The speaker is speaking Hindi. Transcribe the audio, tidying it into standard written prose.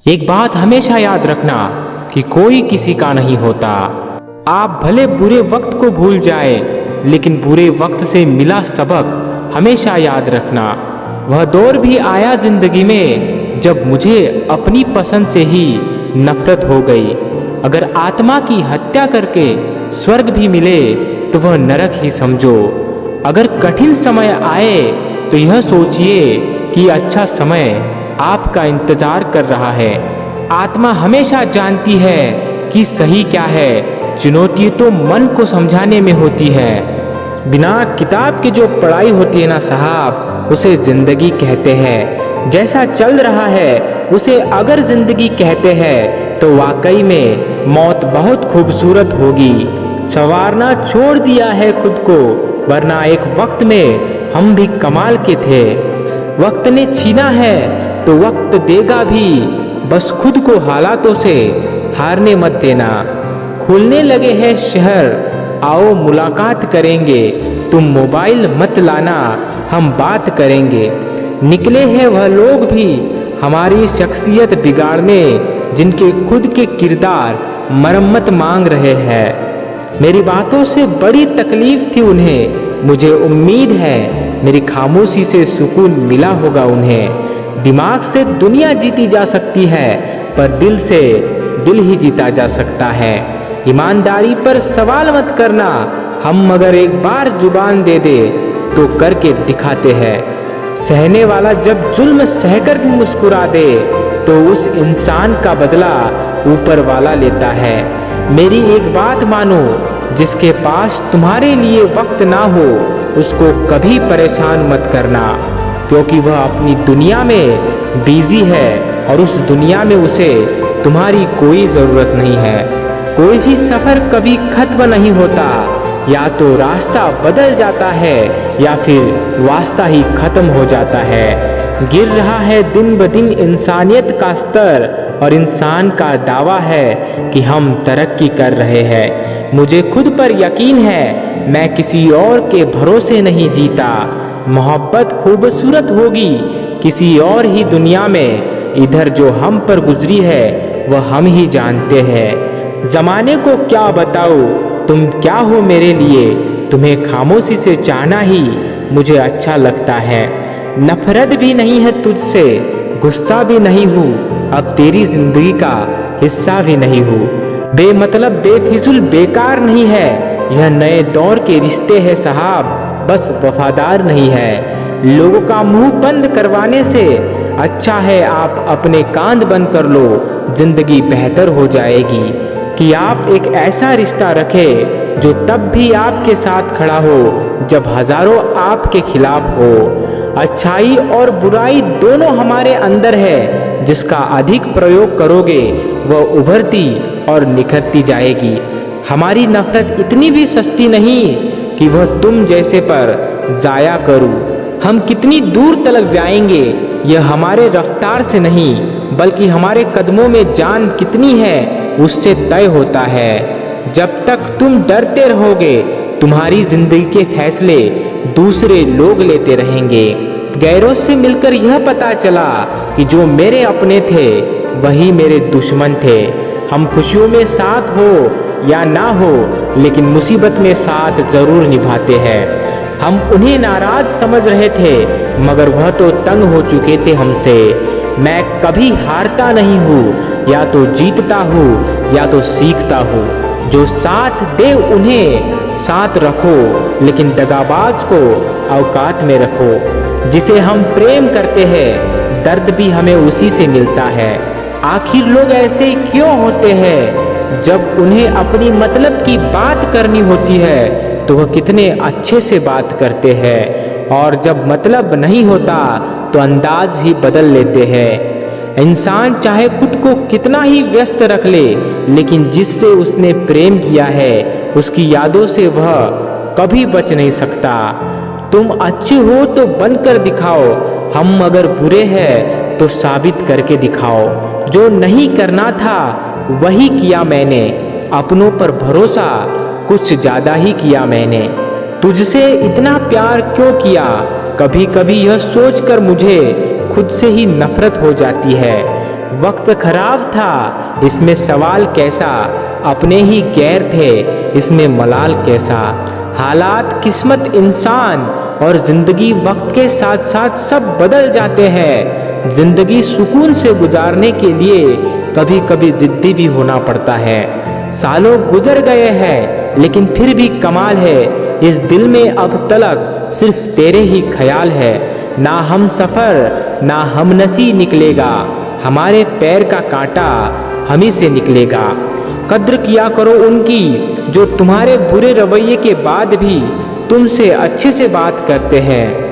एक बात हमेशा याद रखना कि कोई किसी का नहीं होता। आप भले बुरे वक्त को भूल जाए, लेकिन बुरे वक्त से मिला सबक हमेशा याद रखना। वह दौर भी आया जिंदगी में जब मुझे अपनी पसंद से ही नफरत हो गई। अगर आत्मा की हत्या करके स्वर्ग भी मिले तो वह नरक ही समझो। अगर कठिन समय आए तो यह सोचिए कि अच्छा समय आपका इंतजार कर रहा है। आत्मा हमेशा जानती है कि सही क्या है। चुनौती तो मन को समझाने में होती है। बिना किताब के जो पढ़ाई होती है ना साहब, उसे जिंदगी कहते हैं। जैसा चल रहा है उसे अगर जिंदगी कहते हैं तो वाकई में मौत बहुत खूबसूरत होगी। संवारना छोड़ दिया है खुद को, वरना एक वक्त में हम भी कमाल के थे। वक्त ने छीना है तो वक्त देगा भी, बस खुद को हालातों से हारने मत देना। खुलने लगे हैं शहर, आओ मुलाकात करेंगे। तुम मोबाइल मत लाना, हम बात करेंगे। निकले हैं वह लोग भी हमारी शख्सियत बिगाड़ने, जिनके खुद के किरदार मरम्मत मांग रहे हैं। मेरी बातों से बड़ी तकलीफ थी उन्हें, मुझे उम्मीद है मेरी खामोशी से सुकून मिला होगा उन्हें। दिमाग से दुनिया जीती जा सकती है, पर दिल से दिल ही जीता जा सकता है। ईमानदारी पर सवाल मत करना, हम अगर एक बार जुबान दे दे तो करके दिखाते हैं। सहने वाला जब जुल्म सहकर भी मुस्कुरा दे तो उस इंसान का बदला ऊपर वाला लेता है। मेरी एक बात मानो, जिसके पास तुम्हारे लिए वक्त ना हो उसको कभी परेशान मत करना, क्योंकि वह अपनी दुनिया में बिजी है और उस दुनिया में उसे तुम्हारी कोई ज़रूरत नहीं है। कोई भी सफ़र कभी खत्म नहीं होता, या तो रास्ता बदल जाता है या फिर वास्ता ही खत्म हो जाता है। गिर रहा है दिन ब दिन इंसानियत का स्तर, और इंसान का दावा है कि हम तरक्की कर रहे हैं। मुझे खुद पर यकीन है, मैं किसी और के भरोसे नहीं जीता। मोहब्बत खूबसूरत होगी किसी और ही दुनिया में, इधर जो हम पर गुजरी है वह हम ही जानते हैं। ज़माने को क्या बताऊँ तुम क्या हो मेरे लिए, तुम्हें खामोशी से चाहना ही मुझे अच्छा लगता है। नफरत भी नहीं है तुझसे, गुस्सा भी नहीं हूँ, अब तेरी जिंदगी का हिस्सा भी नहीं हूँ। बेमतलब बेफिजुल बेकार नहीं है, यह नए दौर के रिश्ते हैं साहब, बस वफादार नहीं है। लोगों का मुंह बंद करवाने से अच्छा है आप अपने कान बंद कर लो, जिंदगी बेहतर हो जाएगी। कि आप एक ऐसा रिश्ता रखें जो तब भी आपके साथ खड़ा हो जब हजारों आपके खिलाफ हो। अच्छाई और बुराई दोनों हमारे अंदर है, जिसका अधिक प्रयोग करोगे वह उभरती और निखरती जाएगी। हमारी नफरत इतनी भी सस्ती नहीं कि वह तुम जैसे पर जाया करूं। हम कितनी दूर तलक जाएंगे यह हमारे रफ्तार से नहीं, बल्कि हमारे कदमों में जान कितनी है उससे तय होता है। जब तक तुम डरते रहोगे तुम्हारी जिंदगी के फैसले दूसरे लोग लेते रहेंगे। गैरों से मिलकर यह पता चला कि जो मेरे अपने थे वही मेरे दुश्मन थे। हम खुशियों में साथ हो या ना हो, लेकिन मुसीबत में साथ जरूर निभाते हैं। हम उन्हें नाराज समझ रहे थे, मगर वह तो तंग हो चुके थे हमसे। मैं कभी हारता नहीं हूँ, या तो जीतता हूँ या तो सीखता हूँ। जो साथ दे उन्हें साथ रखो, लेकिन दगाबाज को औकात में रखो। जिसे हम प्रेम करते हैं दर्द भी हमें उसी से मिलता है। आखिर लोग ऐसे क्यों होते हैं? जब उन्हें अपनी मतलब की बात करनी होती है तो वह कितने अच्छे से बात करते हैं, और जब मतलब नहीं होता तो अंदाज ही बदल लेते हैं। इंसान चाहे खुद को कितना ही व्यस्त रख ले, लेकिन जिससे उसने प्रेम किया है उसकी यादों से वह कभी बच नहीं सकता। तुम अच्छे हो तो बनकर दिखाओ, हम अगर बुरे हैं तो साबित करके दिखाओ। जो नहीं करना था वही किया मैंने, अपनों पर भरोसा कुछ ज्यादा ही किया मैंने। तुझसे इतना प्यार क्यों किया, कभी कभी यह सोचकर मुझे खुद से ही नफरत हो जाती है। वक्त खराब था, इसमें सवाल कैसा, अपने ही गैर थे, इसमें मलाल कैसा। हालात, किस्मत, इंसान और जिंदगी वक्त के साथ साथ सब बदल जाते हैं। जिंदगी सुकून से गुजारने के लिए कभी कभी जिद्दी भी होना पड़ता है। सालों गुजर गए हैं लेकिन फिर भी कमाल है, इस दिल में अब तलक सिर्फ तेरे ही ख्याल है। ना हम सफ़र ना हम नसी निकलेगा, हमारे पैर का कांटा हम ही से निकलेगा। कद्र किया करो उनकी जो तुम्हारे बुरे रवैये के बाद भी तुमसे अच्छे से बात करते हैं।